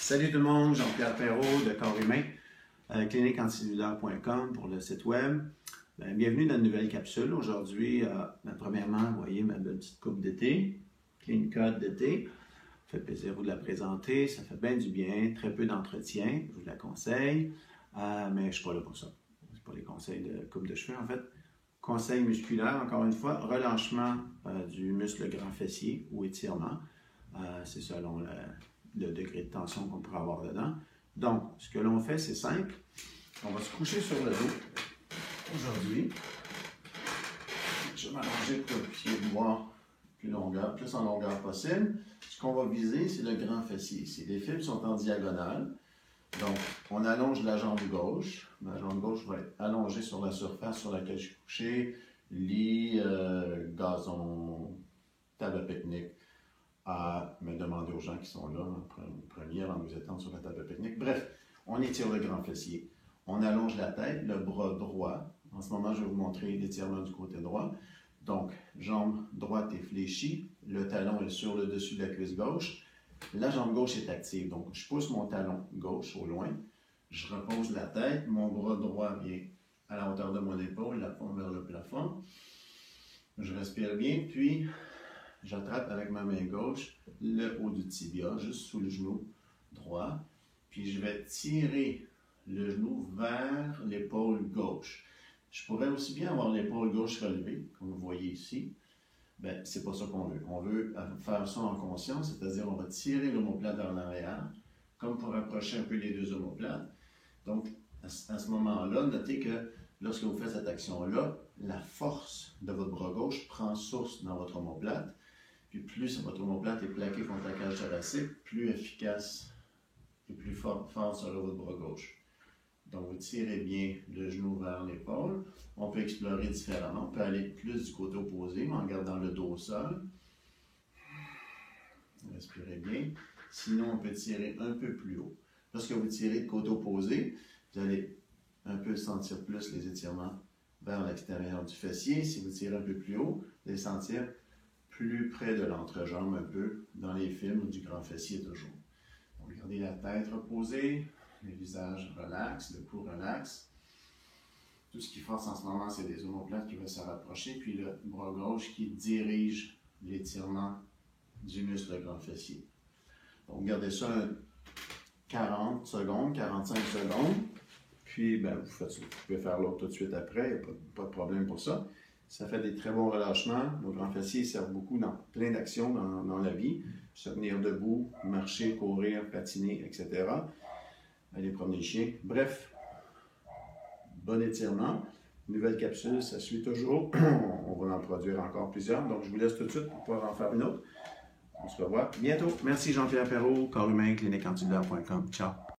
Salut tout le monde, Jean-Pierre Perrault de Corps Humain, cliniqueanticellulaire.com pour le site web. Bienvenue dans une nouvelle capsule. Aujourd'hui, premièrement, vous voyez ma belle petite coupe d'été, Clean Cut d'été. Ça fait plaisir de vous la présenter, ça fait bien du bien, très peu d'entretien, je vous la conseille, mais je ne suis pas là pour ça. Ce pas les conseils de coupe de cheveux en fait. Conseil musculaire, encore une fois, relâchement du muscle grand fessier ou étirement. C'est selon le degré de tension qu'on pourrait avoir dedans. Donc, ce que l'on fait, c'est simple. On va se coucher sur le dos aujourd'hui. Je vais m'allonger pour que vous puissiez voir plus en longueur possible. Ce qu'on va viser, c'est le grand fessier ici. Les fibres sont en diagonale. Donc, on allonge la jambe gauche. Ma jambe gauche va être allongée sur la surface sur laquelle je suis couché. Lit, gazon, table à pique-nique. À me demander aux gens qui sont là en premier avant de vous étendre sur la table de pique-nique. Bref, on étire le grand fessier. On allonge la tête, le bras droit. En ce moment, je vais vous montrer l'étirement du côté droit. Donc, jambe droite est fléchie, le talon est sur le dessus de la cuisse gauche. La jambe gauche est active, donc je pousse mon talon gauche au loin. Je repose la tête, mon bras droit vient à la hauteur de mon épaule, la paume vers le plafond. Je respire bien, puis j'attrape avec ma main gauche le haut du tibia, juste sous le genou droit. Puis je vais tirer le genou vers l'épaule gauche. Je pourrais aussi bien avoir l'épaule gauche relevée, comme vous voyez ici. Bien, c'est pas ça qu'on veut. On veut faire ça en conscience, c'est-à-dire on va tirer l'omoplate vers l'arrière, comme pour rapprocher un peu les deux omoplates. Donc, à ce moment-là, notez que lorsque vous faites cette action-là, la force de votre bras gauche prend source dans votre omoplate. Puis plus votre omoplate est plaquée contre la cage thoracique, plus efficace et plus fort sera votre bras gauche. Donc vous tirez bien le genou vers l'épaule. On peut explorer différemment. On peut aller plus du côté opposé, mais en gardant le dos au sol. Respirez bien. Sinon, on peut tirer un peu plus haut. Lorsque vous tirez de côté opposé, vous allez un peu sentir plus les étirements vers l'extérieur du fessier. Si vous tirez un peu plus haut, vous allez sentir plus près de l'entrejambe, un peu dans les fibres du grand fessier toujours. Donc, gardez la tête reposée, le visage relax, le cou relax. Tout ce qui force en ce moment, c'est les omoplates qui vont se rapprocher, puis le bras gauche qui dirige l'étirement du muscle grand fessier. Donc, gardez ça 40 secondes, 45 secondes, puis vous pouvez faire l'autre tout de suite après, il n'y a pas de problème pour ça. Ça fait des très bons relâchements. Nos grands fessiers servent beaucoup dans plein d'actions dans la vie. Se tenir debout, marcher, courir, patiner, etc. Aller promener le chien. Bref, bon étirement. Nouvelle capsule, ça suit toujours. On va en produire encore plusieurs. Donc, je vous laisse tout de suite pour pouvoir en faire une autre. On se revoit bientôt. Merci Jean-Pierre Perrault, Corps Humain, cliniqueanticellulaire.com. Ciao.